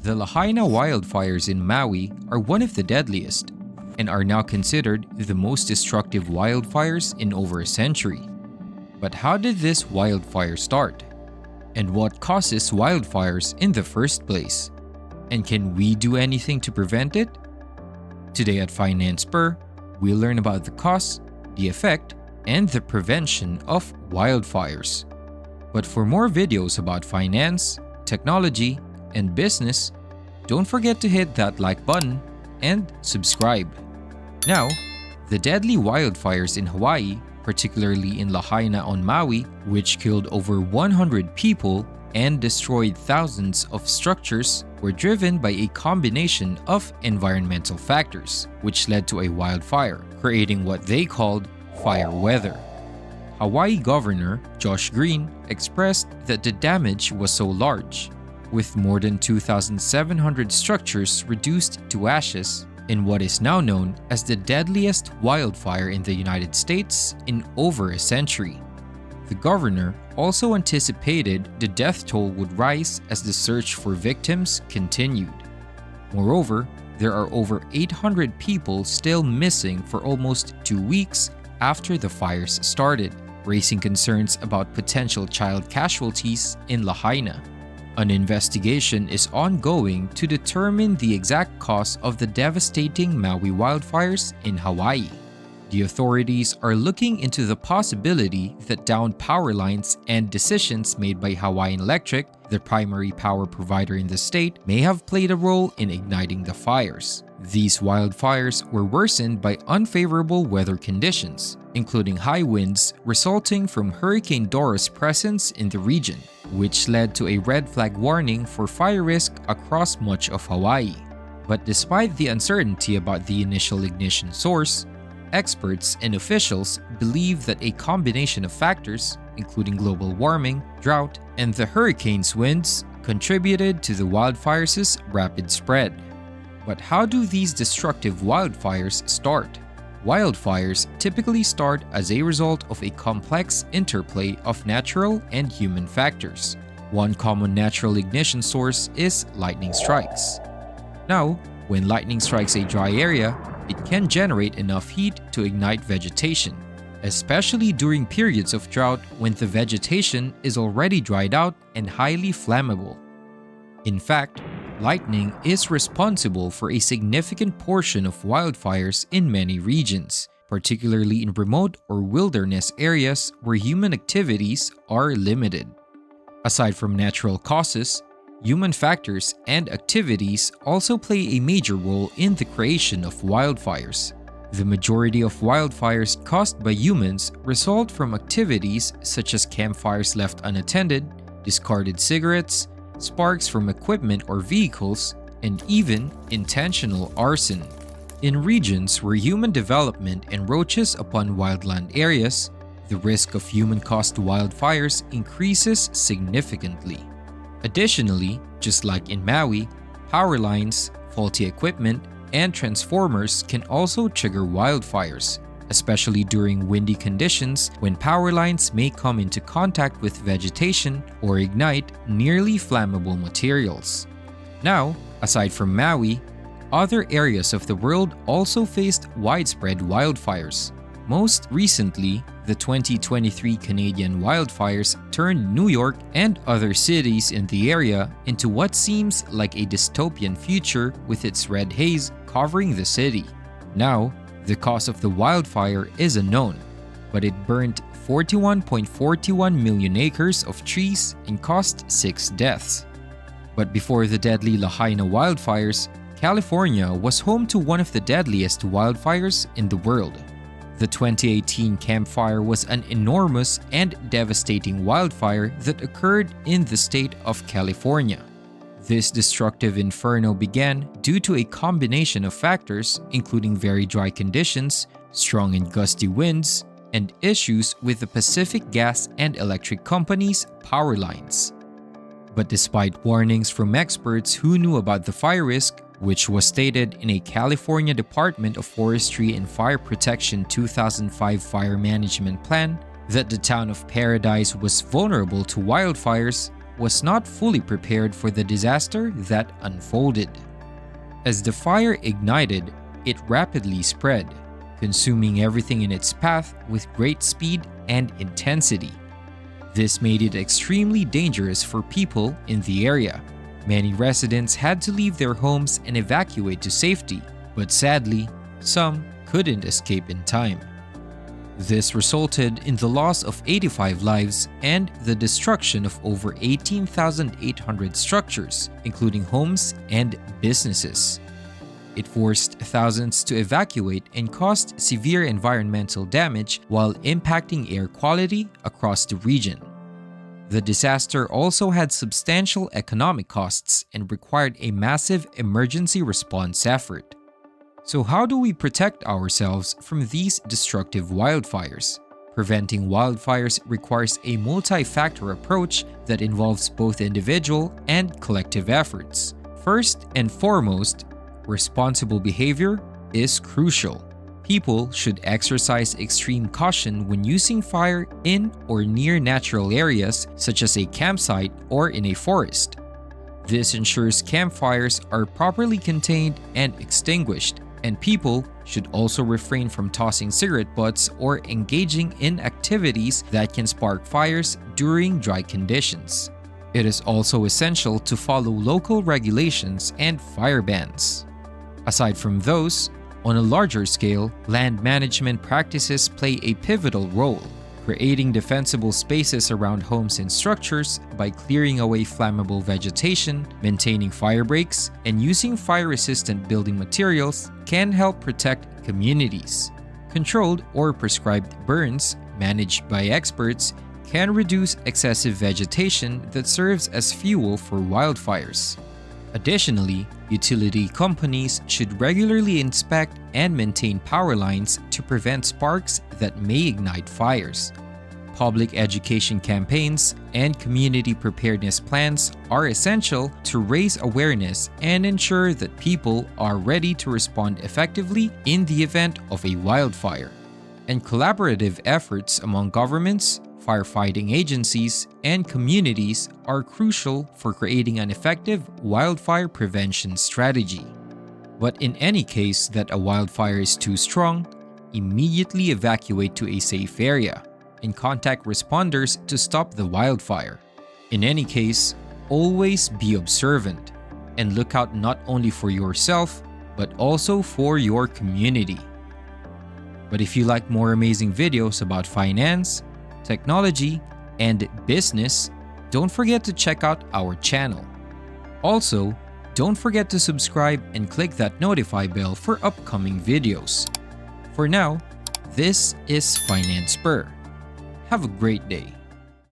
The Lahaina wildfires in Maui are one of the deadliest and are now considered the most destructive wildfires in over a century. But how did this wildfire start? And what causes wildfires in the first place? And can we do anything to prevent it? Today at Finance Per, we'll learn about the cause, the effect, and the prevention of wildfires. But for more videos about finance, technology, and business, don't forget to hit that like button and subscribe. Now, the deadly wildfires in Hawaii, particularly in Lahaina on Maui, which killed over 100 people and destroyed thousands of structures, were driven by a combination of environmental factors, which led to a wildfire, creating what they called fire weather. Hawaii Governor Josh Green expressed that the damage was so large, with more than 2,700 structures reduced to ashes in what is now known as the deadliest wildfire in the United States in over a century. The governor also anticipated the death toll would rise as the search for victims continued. Moreover, there are over 800 people still missing for almost 2 weeks after the fires started, raising concerns about potential child casualties in Lahaina. An investigation is ongoing to determine the exact cause of the devastating Maui wildfires in Hawaii. The authorities are looking into the possibility that downed power lines and decisions made by Hawaiian Electric, the primary power provider in the state, may have played a role in igniting the fires. These wildfires were worsened by unfavorable weather conditions, including high winds resulting from Hurricane Dora's presence in the region, which led to a red flag warning for fire risk across much of Hawaii. But despite the uncertainty about the initial ignition source, experts and officials believe that a combination of factors, including global warming, drought, and the hurricane's winds, contributed to the wildfires' rapid spread. But how do these destructive wildfires start? Wildfires typically start as a result of a complex interplay of natural and human factors. One common natural ignition source is lightning strikes. Now, when lightning strikes a dry area, it can generate enough heat to ignite vegetation, especially during periods of drought when the vegetation is already dried out and highly flammable. In fact, lightning is responsible for a significant portion of wildfires in many regions, particularly in remote or wilderness areas where human activities are limited. Aside from natural causes, human factors and activities also play a major role in the creation of wildfires. The majority of wildfires caused by humans result from activities such as campfires left unattended, discarded cigarettes, sparks from equipment or vehicles, and even intentional arson. In regions where human development encroaches upon wildland areas, the risk of human-caused wildfires increases significantly. Additionally, just like in Maui, power lines, faulty equipment, and transformers can also trigger wildfires, especially during windy conditions when power lines may come into contact with vegetation or ignite nearly flammable materials. Now, aside from Maui, other areas of the world also faced widespread wildfires. Most recently, the 2023 Canadian wildfires turned New York and other cities in the area into what seems like a dystopian future with its red haze covering the city. Now, the cause of the wildfire is unknown, but it burnt 41.41 million acres of trees and caused 6 deaths. But before the deadly Lahaina wildfires, California was home to one of the deadliest wildfires in the world. The 2018 Camp Fire was an enormous and devastating wildfire that occurred in the state of California. This destructive inferno began due to a combination of factors, including very dry conditions, strong and gusty winds, and issues with the Pacific Gas and Electric Company's power lines. But despite warnings from experts who knew about the fire risk, which was stated in a California Department of Forestry and Fire Protection 2005 fire management plan, that the town of Paradise was vulnerable to wildfires, was not fully prepared for the disaster that unfolded. As the fire ignited, it rapidly spread, consuming everything in its path with great speed and intensity. This made it extremely dangerous for people in the area. Many residents had to leave their homes and evacuate to safety, but sadly, some couldn't escape in time. This resulted in the loss of 85 lives and the destruction of over 18,800 structures, including homes and businesses. It forced thousands to evacuate and caused severe environmental damage while impacting air quality across the region. The disaster also had substantial economic costs and required a massive emergency response effort. So how do we protect ourselves from these destructive wildfires? Preventing wildfires requires a multi-factor approach that involves both individual and collective efforts. First and foremost, responsible behavior is crucial. People should exercise extreme caution when using fire in or near natural areas such as a campsite or in a forest. This ensures campfires are properly contained and extinguished, and people should also refrain from tossing cigarette butts or engaging in activities that can spark fires during dry conditions. It is also essential to follow local regulations and fire bans. Aside from those, on a larger scale, land management practices play a pivotal role, creating defensible spaces around homes and structures by clearing away flammable vegetation, maintaining fire breaks, and using fire-resistant building materials can help protect communities. Controlled or prescribed burns, managed by experts, can reduce excessive vegetation that serves as fuel for wildfires. Additionally, utility companies should regularly inspect and maintain power lines to prevent sparks that may ignite fires. Public education campaigns and community preparedness plans are essential to raise awareness and ensure that people are ready to respond effectively in the event of a wildfire. And collaborative efforts among governments, firefighting agencies, and communities are crucial for creating an effective wildfire prevention strategy. But in any case that a wildfire is too strong, immediately evacuate to a safe area and contact responders to stop the wildfire. In any case, always be observant and look out not only for yourself, but also for your community. But if you like more amazing videos about finance, technology, and business, don't forget to check out our channel. Also, don't forget to subscribe and click that notify bell for upcoming videos. For now, this is Finance Spur. Have a great day.